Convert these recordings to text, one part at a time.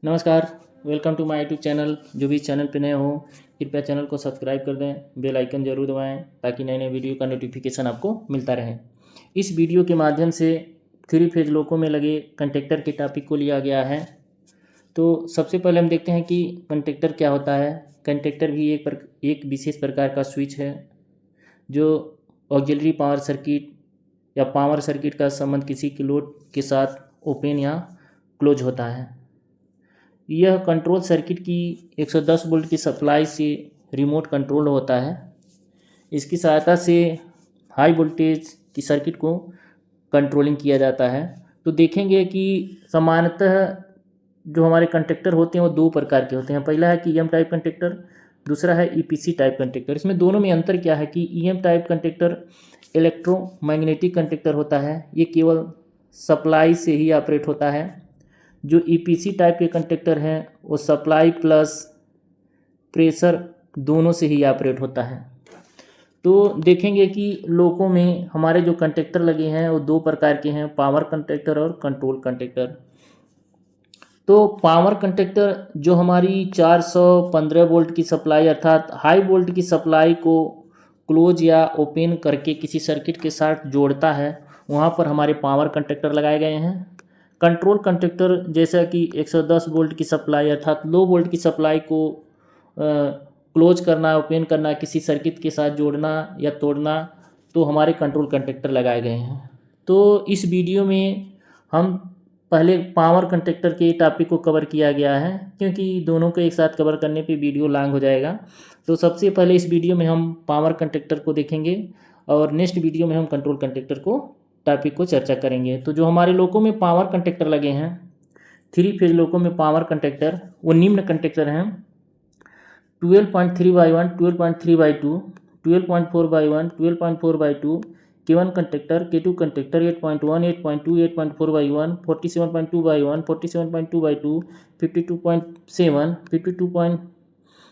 नमस्कार। Welcome to my YouTube channel. जो भी चैनल पे नए हो कृपया चैनल को सब्सक्राइब कर दें, बेल आइकन जरूर दबाएं ताकि नए नए वीडियो का नोटिफिकेशन आपको मिलता रहे। इस वीडियो के माध्यम से थ्री फेज लोको में लगे कंटेक्टर के टॉपिक को लिया गया है। तो सबसे पहले हम देखते हैं कि कंटेक्टर क्या होता है। कंटेक्टर भी एक विशेष प्रकार का स्विच है जो ऑक्सिलरी पावर सर्किट या पावर सर्किट का संबंध किसी के लोड के साथ ओपन या क्लोज होता है। यह कंट्रोल सर्किट की 110 वोल्ट की सप्लाई से रिमोट कंट्रोल होता है। इसकी सहायता से हाई वोल्टेज की सर्किट को कंट्रोलिंग किया जाता है। तो देखेंगे कि सामान्यतः जो हमारे कंडक्टर होते हैं वो दो प्रकार के होते हैं। पहला है कि ईएम टाइप कंडक्टर, दूसरा है ईपीसी टाइप कंडक्टर। इसमें दोनों में अंतर क्या है कि EM type conductor electromagnetic conductor होता है, ये केवल सप्लाई से ही ऑपरेट होता है। जो ईपीसी टाइप के कंडक्टर हैं वो सप्लाई प्लस प्रेशर दोनों से ही ऑपरेट होता है। तो देखेंगे कि लोको में हमारे जो कंडक्टर लगे हैं वो दो प्रकार के हैं, पावर कंडक्टर और कंट्रोल कंडक्टर। तो पावर कंडक्टर जो हमारी 415 वोल्ट की सप्लाई अर्थात हाई वोल्ट की सप्लाई को क्लोज या ओपन करके किसी सर्किट के साथ जोड़ता है, वहाँ पर हमारे पावर कंडक्टर लगाए गए हैं। कंट्रोल कंडक्टर जैसा कि 110 वोल्ट की सप्लाई अर्थात लो वोल्ट की सप्लाई को क्लोज करना, ओपन करना, किसी सर्किट के साथ जोड़ना या तोड़ना, तो हमारे कंट्रोल कंडक्टर लगाए गए हैं। तो इस वीडियो में हम पहले पावर कंडक्टर के टॉपिक को कवर किया गया है, क्योंकि दोनों को एक साथ कवर करने पे वीडियो लॉन्ग हो जाएगा। तो सबसे पहले इस वीडियो में हम पावर कंडक्टर को देखेंगे और नेक्स्ट वीडियो में हम कंट्रोल कंडक्टर को टॉपिक को चर्चा करेंगे। तो जो हमारे लोको में पावर कंडक्टर लगे हैं, थ्री फेज लोको में पावर कंडक्टर वो निम्न कंडक्टर हैं: 12.3/1, 12.3/2, 12.4/1, 12.4/2, K1 conductor, K2 conductor, 8.1, 8.2, 8.4/1, 47.2/1, 47.2/2, 52.7, 52.1,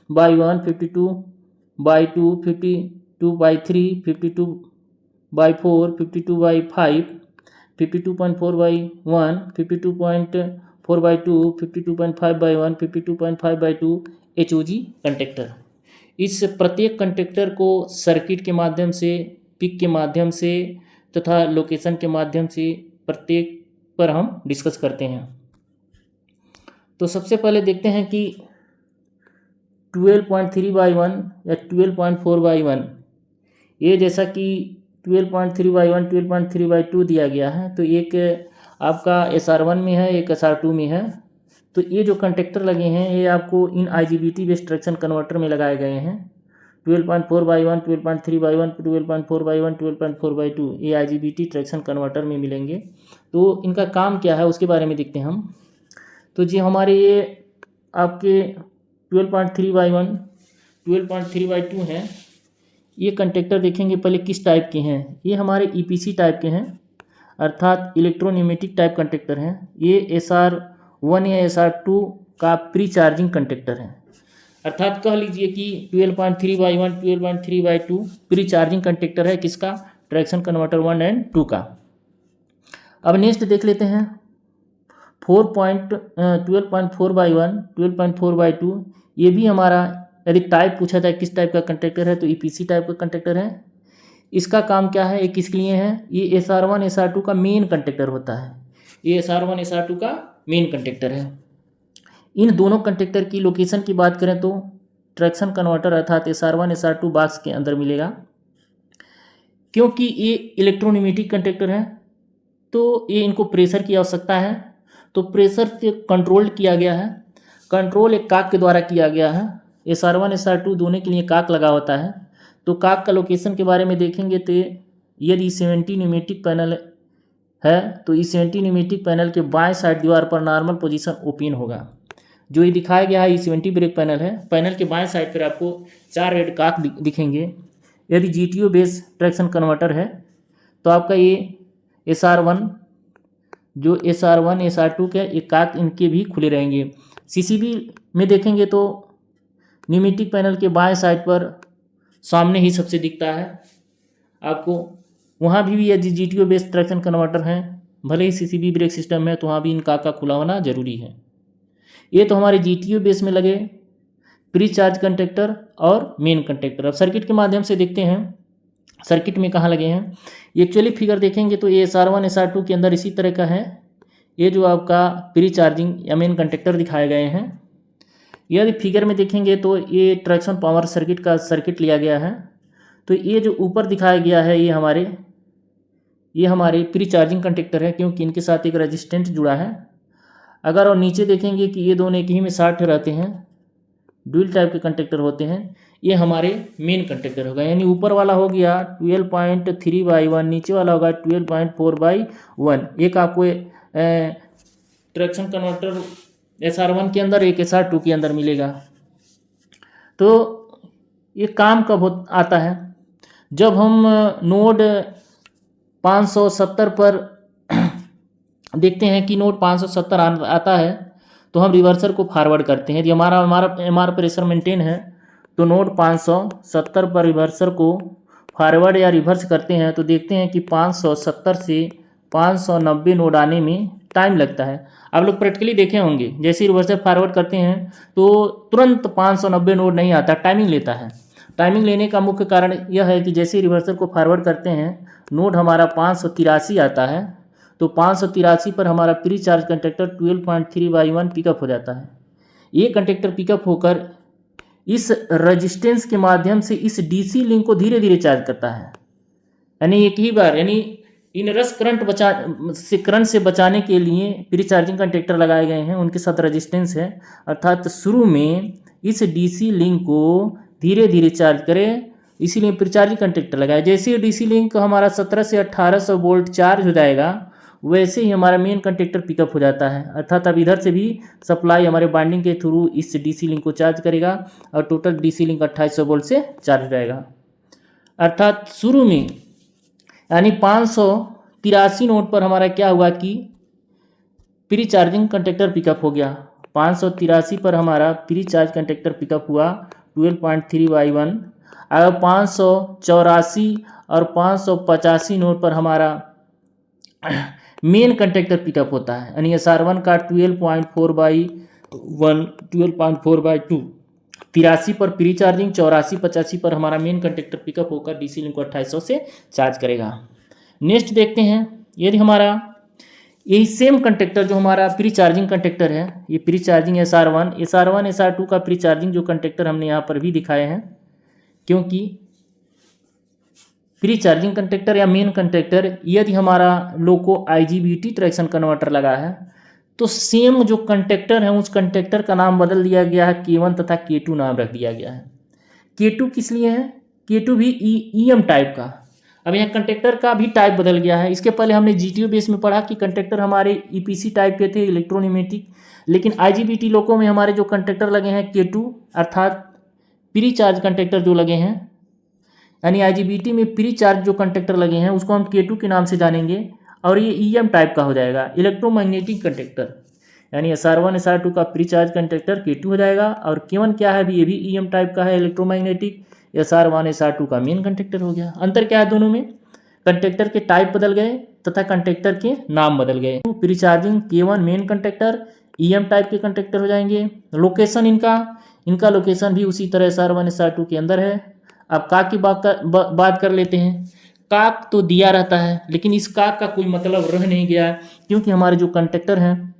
52/2, 52/3, 52/4, 52/5, 52.4/1, 52.4/2, 52.5/1, 52.5/2 HOG conductor. इस प्रत्येक कंडक्टर को सर्किट के माध्यम से, पिक के माध्यम से तथा लोकेशन के माध्यम से प्रत्येक पर हम डिस्कस करते हैं। तो सबसे पहले देखते हैं कि 12.3/1 या 12.4/1, ये जैसा कि 12.3/1, 12.3/2 दिया गया है, तो एक आपका SR1 में है, एक SR2 में है। तो ये जो कंडक्टर लगे हैं ये आपको इन IGBT बेस्ड ट्रैक्शन कन्वर्टर में लगाए गए हैं। 12.4/1, 12.3/1, 12.4/1, 12.4/2 ये IGBT ट्रैक्शन कन्वर्टर में मिलेंगे। तो इनका काम क्या है उसके बारे में देखते हैं हम। तो जी हमारे ये आपके 12.3/1, 12.3/2 हैं। ये कंडक्टर देखेंगे पहले किस टाइप के हैं। ये हमारे EPC टाइप के हैं अर्थात इलेक्ट्रोन्यूमेटिक टाइप कंडक्टर हैं। ये SR1 या SR2 का प्री चार्जिंग कंडक्टर है, अर्थात कह लीजिए कि 12.3/1, 12.3/2 प्री चार्जिंग कंडक्टर है किसका, ट्रैक्शन कन्वर्टर 1 एंड 2 का। अब नेक्स्ट देख लेते हैं 12.4/1, 12.4/2। ये भी हमारा, यदि टाइप पूछा जाए किस टाइप का कंडक्टर है तो EPC टाइप का कंडक्टर है। इसका काम क्या है, ये किसके लिए है, ये SR1 SR2 का मेन कंडक्टर होता है। ये SR1 SR2 का मेन कंडक्टर है। इन दोनों कंडक्टर की लोकेशन की बात करें तो ट्रैक्शन कन्वर्टर अर्थात SR1 SR2 बॉक्स के अंदर मिलेगा। क्योंकि ये इलेक्ट्रोन्यूमेटिक कंडक्टर है तो ये इनको प्रेशर की आवश्यकता है, तो प्रेशर से कंट्रोल किया गया है। कंट्रोल एक काक के द्वारा किया गया है। SR1 SR2 दोनों के लिए काक लगा होता है। तो काक का लोकेशन के बारे में देखेंगे तो यदि 70 न्यूमेटिक पैनल है तो इस 70 न्यूमेटिक पैनल के बाएं साइड दीवार पर नॉर्मल पोजीशन ओपन होगा। जो ये दिखाया गया है E70 ब्रेक पैनल है। पैनल के बाएं साइड पर आपको 4 रेड काक दिखेंगे। यदि GTO बेस ट्रैक्शन कन्वर्टर है तो आपका ये SR1 SR2 के ये काक इनके भी खुले रहेंगे। CCB में देखेंगे तो न्यूमेटिक पैनल के बाएं साइड पर सामने ही सबसे दिखता है आपको। वहाँ भी यदि GTO बेस्ड ट्रैक्शन कन्वर्टर हैं, भले ही CCB ब्रेक सिस्टम है तो वहाँ भी इन काक का खुला होना जरूरी है। ये तो हमारे GTU बेस में लगे प्री चार्ज कंडक्टर और मेन कंडक्टर। अब सर्किट के माध्यम से देखते हैं सर्किट में कहाँ लगे हैं। एक्चुअली फिगर देखेंगे तो ये SR1 SR2 के अंदर इसी तरह का है। ये जो आपका प्री चार्जिंग या मेन कंडक्टर दिखाए गए हैं। यदि फिगर में देखेंगे तो ये ट्रैक्शन पावर सर्किट का सर्किट लिया गया है। तो ये जो ऊपर दिखाया गया है ये हमारे प्री चार्जिंग कंडक्टर है, क्योंकि इनके साथ एक रेजिस्टेंट जुड़ा है। अगर और नीचे देखेंगे कि ये दोनों एक ही में साथ रहते हैं, ड्यूल टाइप के कंडक्टर होते हैं, ये हमारे मेन कंडक्टर होगा। यानी ऊपर वाला हो गया 12.3/1, नीचे वाला होगा 12.4/1। एक आपको ट्रैक्शन कन्वर्टर SR1 के अंदर, एक SR2 के अंदर मिलेगा। तो ये काम कब आता है, जब हम नोड 570 पर देखते हैं कि नोड 570 आता है तो हम रिवर्सर को फॉरवर्ड करते हैं। यदि हमारा प्रेशर मेंटेन है तो नोड 570 पर रिवर्सर को फॉरवर्ड या रिवर्स करते हैं तो देखते हैं कि 570 से 590 नोड आने में टाइम लगता है। आप लोग प्रैक्टिकली देखे होंगे, जैसे ही रिवर्सर फॉरवर्ड करते हैं तो तुरंत 590 नोड नहीं आता, टाइमिंग लेता है। टाइमिंग लेने का मुख्य कारण यह है कि जैसे ही रिवर्सर को फॉरवर्ड करते हैं नोड हमारा 583 आता है, तो 583 पर हमारा प्री चार्ज कंडक्टर 12.3/1 पिकअप हो जाता है। ये कंडक्टर पिकअप होकर इस रेजिस्टेंस के माध्यम से इस DC लिंक को धीरे धीरे चार्ज करता है। यानी एक ही बार, यानी इनरस करंट से बचाने के लिए प्री चार्जिंग कंडक्टर लगाए गए हैं, उनके साथ रेजिस्टेंस है। अर्थात शुरू में इस DC लिंक को धीरे धीरे चार्ज करें, इसीलिए प्री चार्जिंग कंडक्टर लगाए। जैसे ही DC लिंक हमारा 17 से 1800 वोल्ट चार्ज हो जाएगा वैसे ही हमारा मेन कंडक्टर पिकअप हो जाता है। अर्थात अब इधर से भी सप्लाई हमारे बाइंडिंग के थ्रू इस DC लिंक को चार्ज करेगा और टोटल DC लिंक 2800 वोल्ट से चार्ज हो जाएगा। अर्थात शुरू में यानी 583 नोड पर हमारा क्या हुआ कि प्री चार्जिंग कंडक्टर पिकअप हो गया। 583 पर हमारा प्री चार्ज कंडक्टर पिकअप हुआ 12.3/1। अगर 584 और 585 नोड पर हमारा मेन कंडक्टर पिकअप होता है, यानी SR1 का 12.4/1, 12.4/2। 83 पर प्री चार्जिंग, 84-85 पर हमारा मेन कंडक्टर पिकअप होकर DC लिंक को 2800 से चार्ज करेगा। नेक्स्ट देखते हैं, यदि हमारा यही सेम कंडक्टर जो हमारा प्री चार्जिंग कंडक्टर है, ये प्री चार्जिंग SR1 SR2 का प्री चार्जिंग जो कंडक्टर हमने यहाँ पर भी दिखाए हैं, क्योंकि प्री चार्जिंग कंडक्टर या मेन कंडक्टर यदि हमारा लोको IGBT ट्रैक्शन कन्वर्टर लगा है तो सेम जो कंडक्टर है उस कंडक्टर का नाम बदल दिया गया है, K1 तथा K2 नाम रख दिया गया है। K2 किस लिए है? K2 भी EM टाइप का। अब यहाँ कंडक्टर का भी टाइप बदल गया है। इसके पहले हमने GTU बेस में पढ़ा कि कंडक्टर हमारे EPC टाइप के थे, इलेक्ट्रोन्यूमेटिक, लेकिन IGBT लोको में हमारे जो कंडक्टर लगे हैं K2 अर्थात प्री चार्ज कंडक्टर जो लगे हैं, यानी IGBT में प्री चार्ज जो कंडक्टर लगे हैं उसको हम K2 के नाम से जानेंगे और ये EM टाइप का हो जाएगा, इलेक्ट्रोमैग्नेटिक कंडक्टर। यानी SR1 SR2 का प्री चार्ज कंडक्टर K2 हो जाएगा और K1 क्या है, ये भी EM टाइप का है, इलेक्ट्रोमैग्नेटिक। SR1 SR2 का मेन कंडक्टर हो गया। अंतर क्या है दोनों में? कंडक्टर के टाइप बदल गए तथा कंडक्टर के नाम बदल गए। Pre charging K1 main conductor EM type के कंडक्टर हो जाएंगे। लोकेशन इनका लोकेशन भी उसी तरह SR1 SR2 के अंदर है। अब काक की बात कर लेते हैं। काक तो दिया रहता है लेकिन इस काक का कोई मतलब रह नहीं गया, क्योंकि हमारे जो कंडक्टर हैं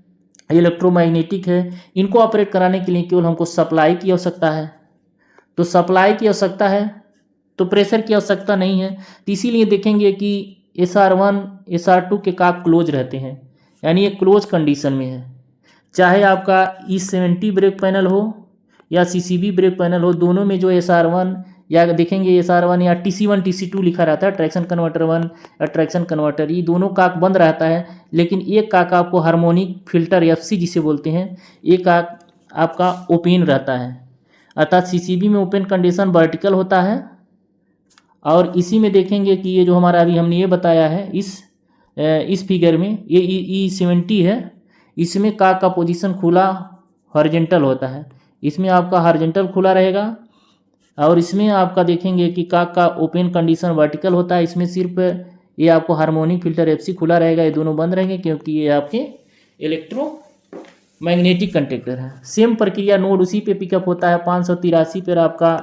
इलेक्ट्रोमैग्नेटिक है, इनको ऑपरेट कराने के लिए केवल हमको सप्लाई की आवश्यकता है। तो सप्लाई की आवश्यकता है तो प्रेशर की आवश्यकता नहीं है। तो इसीलिए देखेंगे कि SR1 SR2 के काक क्लोज रहते हैं, यानी ये क्लोज कंडीशन में है। चाहे आपका E70 ब्रेक पैनल हो या CCB ब्रेक पैनल हो, दोनों में जो SR1 या देखेंगे SR1 या TC1 TC2 लिखा रहता है, ट्रैक्शन कन्वर्टर 1 या ट्रैक्शन कन्वर्टर, ये दोनों काक बंद रहता है। लेकिन एक काक आपको हार्मोनिक फिल्टर FC जिसे बोलते हैं, एक काक आपका ओपन रहता है। अर्थात CCB में ओपन कंडीशन वर्टिकल होता है और इसी में देखेंगे कि ये जो हमारा अभी हमने ये बताया है इस फिगर में ये E70 है, इसमें काक का पोजीशन खुला हॉरिजॉन्टल होता है, इसमें आपका हॉरिजॉन्टल खुला रहेगा और इसमें आपका देखेंगे कि काक का ओपन कंडीशन वर्टिकल होता है। इसमें सिर्फ ये आपको हार्मोनिक फिल्टर FC खुला रहेगा, ये दोनों बंद रहेंगे क्योंकि ये आपके मैग्नेटिक कंडक्टर है। सेम प्रक्रिया नोड उसी पे पिकअप होता है 583 पर आपका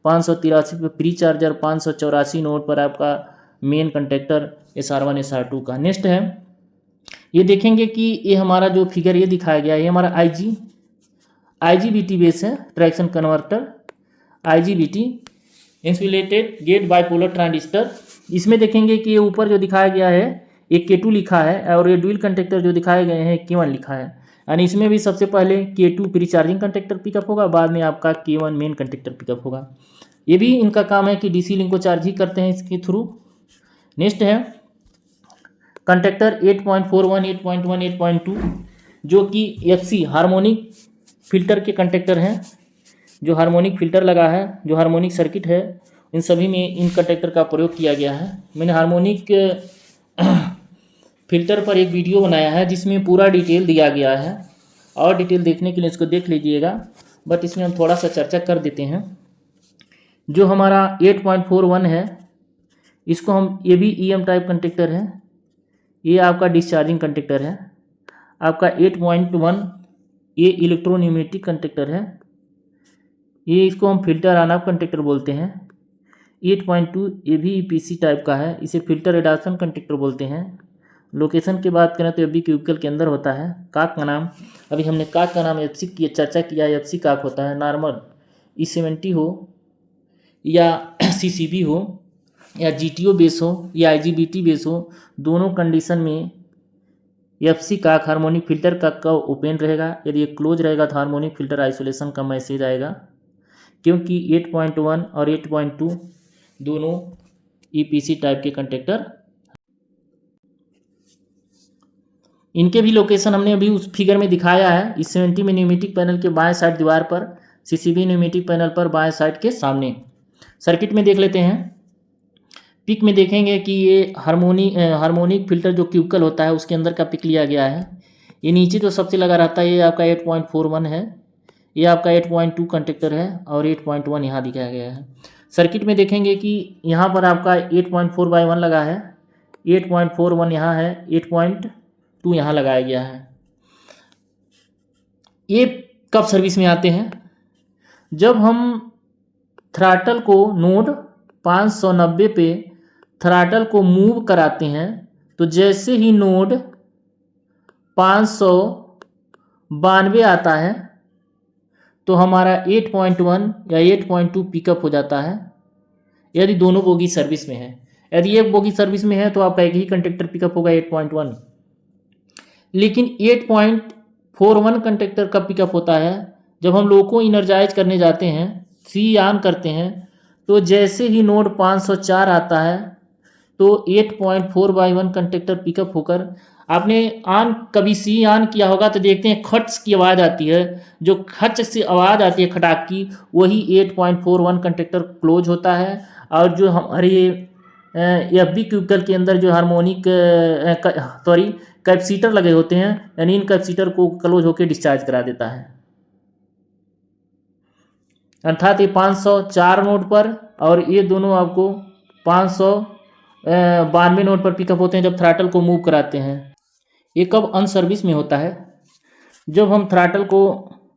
583 पे प्री चार्जर, 584 नोड पर आपका मेन कंडक्टर SR1 SR2 का। नेक्स्ट है, ये देखेंगे कि ये हमारा जो फिगर ये दिखाया गया है ये हमारा IGBT बेस है, traction converter IGBT insulated gate bipolar transistor. इसमें देखेंगे कि ये ऊपर जो दिखाया गया है एक K2 लिखा है और ये ड्यूल कंडक्टर जो दिखाए गए हैं K1 लिखा है। यानी इसमें भी सबसे पहले K2 pre charging conductor pickup होगा, बाद में आपका K1 मेन कंडक्टर पिकअप होगा। ये भी इनका काम है कि DC लिंक को चार्ज ही करते हैं इसके थ्रू। नेक्स्ट है कंडक्टर 8.41, 8.1, 8.2 जो कि FC हार्मोनिक फिल्टर के कंडक्टर हैं। जो हार्मोनिक फिल्टर लगा है, जो हार्मोनिक सर्किट है, इन सभी में इन कंडक्टर का प्रयोग किया गया है। मैंने हार्मोनिक फिल्टर पर एक वीडियो बनाया है जिसमें पूरा डिटेल दिया गया है, और डिटेल देखने के लिए इसको देख लीजिएगा, बट इसमें हम थोड़ा सा चर्चा कर देते हैं। जो हमारा 8.41 है इसको हम, ये भी EM टाइप कंडक्टर है, ये आपका डिस्चार्जिंग कंडक्टर है। आपका 8.1 ये इलेक्ट्रोन्यूमेटिक कंडक्टर है, ये इसको हम फिल्टर ऑन ऑफ कंडक्टर बोलते हैं। 8.2 ये भी EPC टाइप का है, इसे फिल्टर एडाप्शन कंडक्टर बोलते हैं। लोकेशन की बात करें तो ये भी क्यूबिकल के अंदर होता है। काक का नाम, अभी हमने काक का नाम FC की चर्चा किया है। FC काक होता है नॉर्मल E70 हो या CCB हो या GTO बेस हो या IGBT बेस हो, दोनों कंडीशन में FC काक हार्मोनिक फिल्टर का ओपन रहेगा। यदि ये क्लोज रहेगा तो हार्मोनिक फिल्टर आइसोलेशन का मैसेज आएगा, क्योंकि 8.1 और 8.2 दोनों EPC टाइप के कंडक्टर। इनके भी लोकेशन हमने अभी उस फिगर में दिखाया है। इस 70 में न्यूमेटिक पैनल के बाएं साइड दीवार पर, CCB न्यूमेटिक पैनल पर बाएं साइड के सामने। सर्किट में देख लेते हैं। पिक में देखेंगे कि ये हार्मोनिक फिल्टर जो क्यूबिकल होता है उसके अंदर का पिक लिया गया है। ये नीचे जो सबसे लगा रहता है ये आपका 8.41 है, ये आपका 8.2 कंडक्टर है और 8.1 यहाँ दिखाया गया है। सर्किट में देखेंगे कि यहाँ पर आपका 8.4/1 लगा है, 8.41 यहाँ है, 8.2 यहाँ लगाया गया है। ये कब सर्विस में आते हैं? जब हम थ्रॉटल को नोड 590 पे थ्रॉटल को मूव कराते हैं, तो जैसे ही नोड 592 आता है तो हमारा 8.1 या 8.2 पिकअप हो जाता है, यदि दोनों बोगी सर्विस में है। यदि एक बोगी सर्विस में है तो आपका एक ही कंडक्टर पिकअप होगा 8.1, लेकिन 8.41 कंडक्टर का पिकअप होता है जब हम लोग को इनर्जाइज करने जाते हैं, C ऑन करते हैं, तो जैसे ही नोड 504 आता है तो 8.4/1 कंडक्टर पिकअप होकर, आपने कभी C ऑन किया होगा तो देखते हैं खट्स की आवाज़ आती है, जो खच से आवाज़ आती है खटाक की, वही 8.41 कंडक्टर क्लोज होता है। और जो हमारे FB क्यूबिकल के अंदर जो हार्मोनिक कैपेसिटर लगे होते हैं, यानी इन कैपेसिटर को क्लोज होकर डिस्चार्ज करा देता है। अर्थात ये 504 नोड पर और ये दोनों आपको 592 नोड पर पिकअप होते हैं जब थ्रॉटल को मूव कराते हैं। ये कब अन सर्विस में होता है? जब हम थ्रॉटल को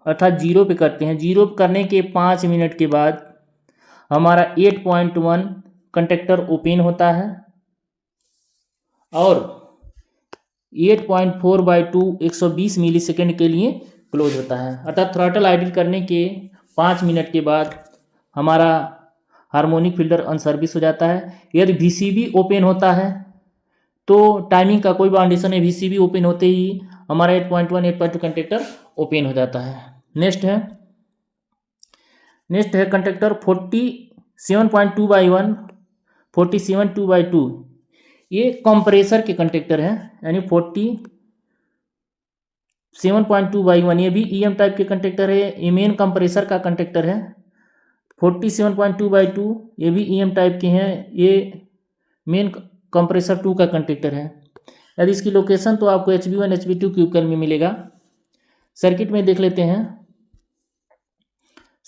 अर्थात 0 पे करते हैं। 0 करने के 5 मिनट के बाद हमारा 8.1 कंडक्टर ओपन होता है और 8.4/2 120 मिलीसेकेंड के लिए क्लोज होता है। अर्थात थ्रॉटल आइडल करने के 5 मिनट के बाद हमारा हार्मोनिक फिल्टर अन सर्विस हो जाता है। यदि VCB ओपन होता है तो टाइमिंग का कोई बाउंडेशन है, VCB ओपन होते ही हमारा 8.1 8.2 कंडक्टर ओपन हो जाता है। नेक्स्ट है कंडक्टर 47.2/1 47.2/2। ये कंप्रेसर के कंडक्टर हैं, यानी 47.2/1 ये भी EM टाइप के कंडक्टर है। ये मेन कंप्रेसर का कंडक्टर है। 47.2/2 ये भी EM टाइप के हैं, ये मेन कंप्रेसर 2 का कंडक्टर है। यदि इसकी लोकेशन तो आपको HB1 HB2 क्यूबिकल में मिलेगा। सर्किट में देख लेते हैं।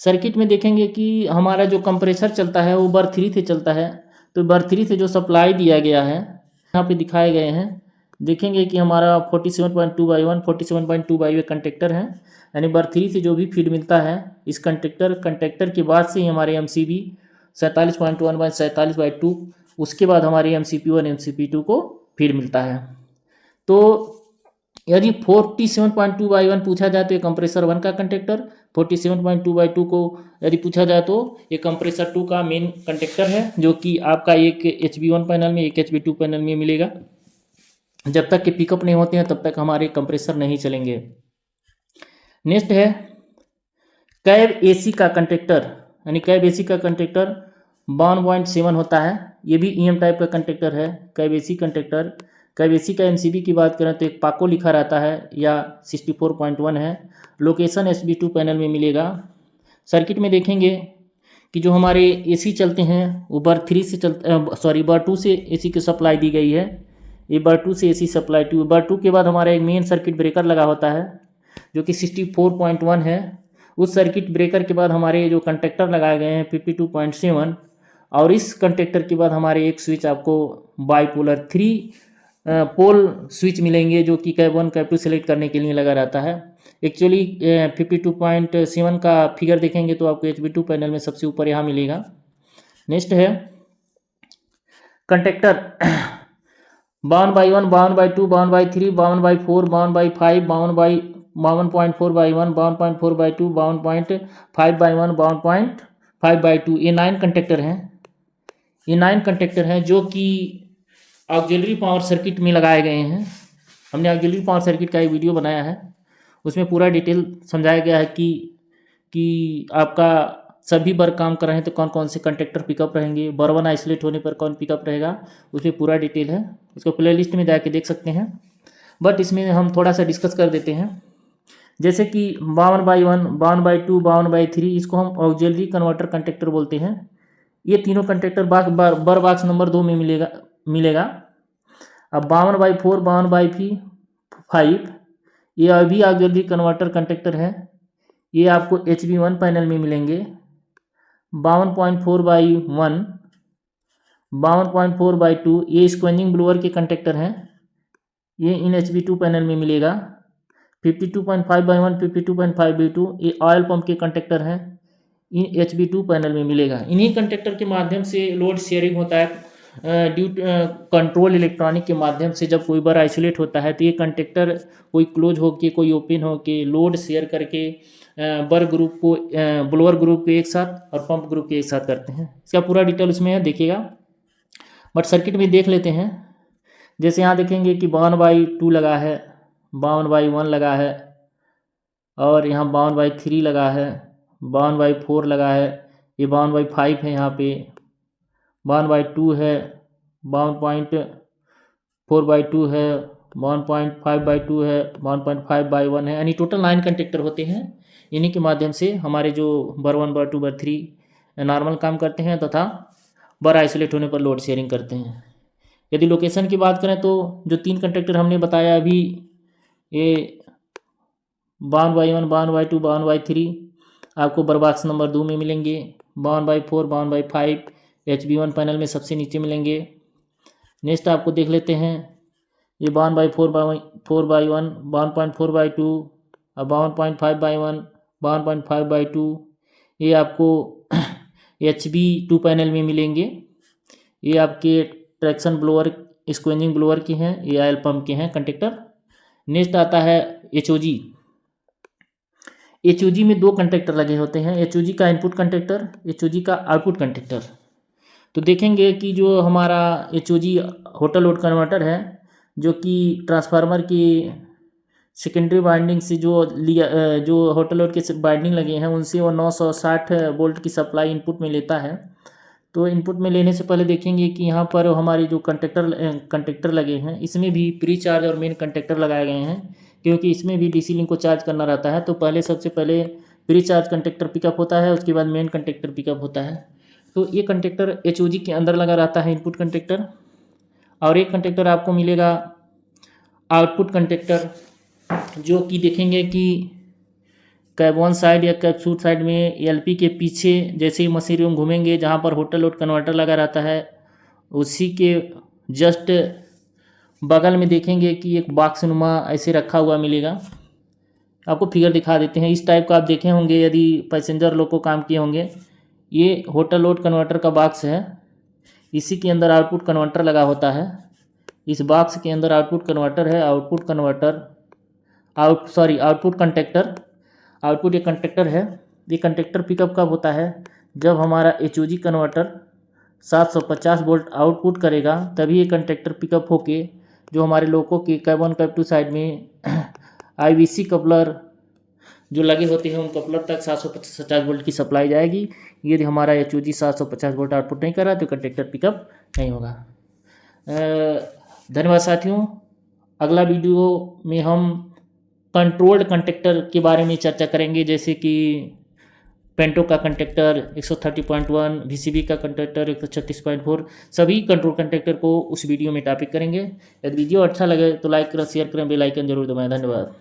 सर्किट में देखेंगे कि हमारा जो कंप्रेसर चलता है वो बर 3 से चलता है। तो बर 3 से जो सप्लाई दिया गया है यहाँ पे दिखाए गए हैं, देखेंगे कि हमारा 47.2/1 47.2/1 कंटेक्टर है, यानी बर 3 से जो भी फीड मिलता है इस कंटेक्टर के बाद से ही हमारे MCB 47.1/47/2 उसके बाद हमारे MCP1 MCP2 को फीड मिलता है। तो यदि 47.2/1 पूछा जाए तो ये कंप्रेसर 1 का कंटेक्टर, 47.2/2 को यदि पूछा जाए तो ये कंप्रेसर 2 का मेन कंटेक्टर है, जो कि आपका एक HB1 पैनल में एक HB2 पैनल में मिलेगा। जब तक कि पिकअप नहीं होते हैं तब तक हमारे कंप्रेसर नहीं चलेंगे। नेक्स्ट है कैब AC का कंटेक्टर, यानी कैब AC का कंटेक्टर 1.7 होता है। ये भी EM टाइप का कंटेक्टर है cab AC contactor. Cab AC का MCB की बात करें तो एक पाको लिखा रहता है या 64.1 है। लोकेशन HB2 पैनल में मिलेगा। सर्किट में देखेंगे कि जो हमारे AC चलते हैं वो बर 3 से बर 2 से AC की सप्लाई दी गई है। ये बर 2 से AC सप्लाई बर 2 के बाद हमारा एक मेन सर्किट ब्रेकर लगा होता है जो कि 64.1 है। उस सर्किट ब्रेकर के बाद हमारे जो कंटेक्टर लगाए गए हैं 52.7 और इस कंटेक्टर के बाद हमारे एक स्विच आपको बाईपोलर 3 पोल स्विच मिलेंगे जो कि कैब 1 कैब 2 सेलेक्ट करने के लिए लगा रहता है। एक्चुअली 52.7 का फिगर देखेंगे तो आपको HB2 पैनल में सबसे ऊपर यहाँ मिलेगा। नेक्स्ट है कंटेक्टर 52/1 52/2 52/3 52/4 52/5 52.4/1 52.4/2 52.5/1 52.5/2 ये 9 कंटेक्टर हैं। ये 9 कंटेक्टर हैं जो कि ऑक्सिलरी पावर सर्किट में लगाए गए हैं। हमने ऑक्सिलरी पावर सर्किट का एक वीडियो बनाया है, उसमें पूरा डिटेल समझाया गया है कि आपका सभी बर काम कर रहे हैं तो कौन कौन से कंटेक्टर पिकअप रहेंगे, बर 1 आइसोलेट होने पर कौन पिकअप रहेगा, उसमें पूरा डिटेल है। उसको प्लेलिस्ट में जाके देख सकते हैं, बट इसमें हम थोड़ा सा डिस्कस कर देते हैं। जैसे कि 52/1 52/2 52/3 इसको हम ऑक्सिलरी कन्वर्टर कंटेक्टर बोलते हैं। ये तीनों कंटेक्टर बर बॉक्स नंबर 2 में मिलेगा। अब 52/4 52/5 ये अभी ऑक्सिलरी कन्वर्टर कंटेक्टर है, ये आपको HB1 पैनल में मिलेंगे। 52.4/1 52.4/2 ये स्क्वेंजिंग ब्लोअर के कंटेक्टर हैं, ये इन HB2 पैनल में मिलेगा। 52.5/1 52.5/2 ये ऑयल पंप के कंटेक्टर हैं, इन HB2 पैनल में मिलेगा। इन्हीं कंटेक्टर के माध्यम से लोड शेयरिंग होता है ड्यू कंट्रोल इलेक्ट्रॉनिक के माध्यम से। जब कोई बार आइसोलेट होता है तो ये कंटेक्टर कोई क्लोज होके कोई ओपन होके लोड शेयर करके बर ग्रुप को ब्लोअर ग्रुप के एक साथ और पंप ग्रुप के एक साथ करते हैं। इसका पूरा डिटेल उसमें है, देखिएगा। बट सर्किट में देख लेते हैं। जैसे यहाँ देखेंगे कि 52/2 लगा है, 52/1 लगा है और यहाँ 52/3 लगा है, 52/4 लगा है, ये 52/5 है, यहाँ पे 52/2 है, 52.4/2 है, 1.5/2 है, 1.5/1 है, यानी टोटल 9 कंटेक्टर होते हैं। इन्हीं के माध्यम से हमारे जो बर 1 बर 2 बर 3 नॉर्मल काम करते हैं तथा बर आइसोलेट होने पर लोड शेयरिंग करते हैं। यदि लोकेशन की बात करें तो जो 3 कंटेक्टर हमने बताया अभी, ये 52/1 52/2 52/3 आपको बर बॉक्स नंबर 2 में मिलेंगे। 52/4 52/5 HB1 पैनल में सबसे नीचे मिलेंगे। नेक्स्ट आपको देख लेते हैं, ये 52/4 4/1 52.4/2 और 52.5/1 52.5/2 ये आपको HB2 पैनल में मिलेंगे। ये आपके ट्रैक्शन ब्लोअर स्क्वेंजिंग ब्लोअर के हैं, ये ऑयल पंप के हैं कंटेक्टर। नेक्स्ट आता है HOG। HOG में 2 कंटेक्टर लगे होते हैं, HOG का इनपुट कंटेक्टर, HOG का आउटपुट कंटेक्टर। तो देखेंगे कि जो हमारा HOG होटल लोड कन्वर्टर है, जो कि ट्रांसफार्मर की सेकेंडरी वाइंडिंग से जो होटल लोड के वाइंडिंग लगे हैं उनसे वो 960 वोल्ट की सप्लाई इनपुट में लेता है। तो इनपुट में लेने से पहले देखेंगे कि यहाँ पर हमारे जो कंटेक्टर लगे हैं इसमें भी प्री चार्ज और मेन कंटेक्टर लगाए गए हैं, क्योंकि इसमें भी DC लिंक को चार्ज करना रहता है। तो सबसे पहले प्री चार्ज कंटेक्टर पिकअप होता है, उसके बाद मेन कंटेक्टर पिकअप होता है। तो ये कंटेक्टर HOG के अंदर लगा रहता है इनपुट कंटेक्टर, और एक कंटेक्टर आपको मिलेगा आउटपुट कंटेक्टर, जो कि देखेंगे कि कैब 1 साइड या कैब 2 साइड में LP के पीछे जैसे ही मशीन रूम घूमेंगे जहाँ पर होटल लोड कन्वर्टर लगा रहता है, उसी के जस्ट बगल में देखेंगे कि एक बॉक्स नुमा ऐसे रखा हुआ मिलेगा। आपको फिगर दिखा देते हैं। इस टाइप का आप देखे होंगे यदि पैसेंजर लोग को काम किए होंगे। ये होटल लोड कन्वर्टर का बॉक्स है। इसी के अंदर आउटपुट कन्वर्टर लगा होता है। इस बॉक्स के अंदर आउटपुट कन्वर्टर है। Output contactor. आउटपुट ये कंटेक्टर है। ये कंटेक्टर पिकअप कब होता है? जब हमारा एचओजी कन्वर्टर 750 वोल्ट आउटपुट करेगा, तभी ये कंटेक्टर पिकअप होके जो हमारे लोगों के कैब 1 कैब 2 साइड में आईवीसी कपलर जो लगे होते हैं, उन कपलर तक 750 वोल्ट की सप्लाई जाएगी। यदि हमारा एचओजी 750 वोल्ट आउटपुट नहीं कर रहा तो कंटेक्टर पिकअप नहीं होगा। धन्यवाद साथियों। अगला वीडियो में हम कंट्रोल्ड कंटेक्टर के बारे में चर्चा करेंगे, जैसे कि पेंटो का कंटेक्टर 130.1, वीसीबी का कंटेक्टर 136.4, सभी कंट्रोल कंटेक्टर को उस वीडियो में टॉपिक करेंगे। यदि वीडियो अच्छा लगे तो लाइक करें, शेयर करें, बेल आइकन जरूर दबाएं। धन्यवाद।